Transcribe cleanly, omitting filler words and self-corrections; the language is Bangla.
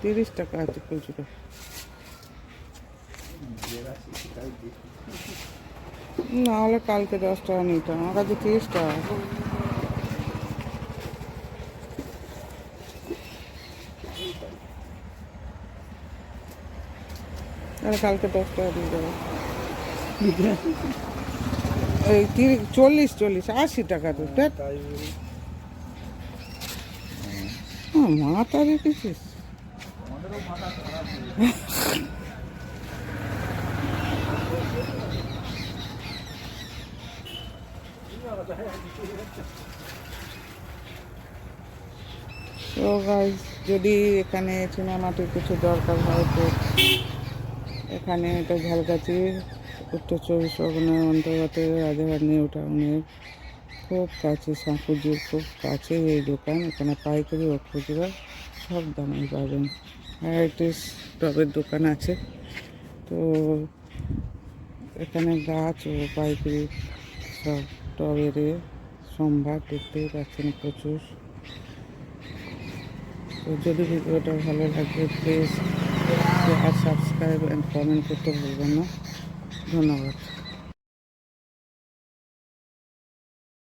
30 টাকা আছে খুচরো। না হলে কালকে 10 টাকা নিতাম, আমার কাছে 30 টাকা। তাহলে কালকে 10 টাকা দিয়ে দেবো। এই 40 80 টাকা তো মাথা রেখেছিস। তো গাইজ, যদি এখানে চুনামাটির কিছু দরকার হয় তো এখানে এটা ঝালকাঠি উত্তর 24 পরগনার অন্তর্গত রাজারহাট নিউ টাউনের খুব কাছে, সাঁকুজির খুব কাছে এই দোকান। এখানে পাইকারি ও খুচরা সব দামে পাবেন। ভ্যারাইটিস টবের দোকান আছে। তো এখানে গাছ ও পাইকারি সব টবের সম্ভার দেখতেই পাচ্ছেন প্রচুর। তো যদি ভিডিওটা ভালো লাগে please share, subscribe and comment করতে ভুলবেন না। ধন্যবাদ।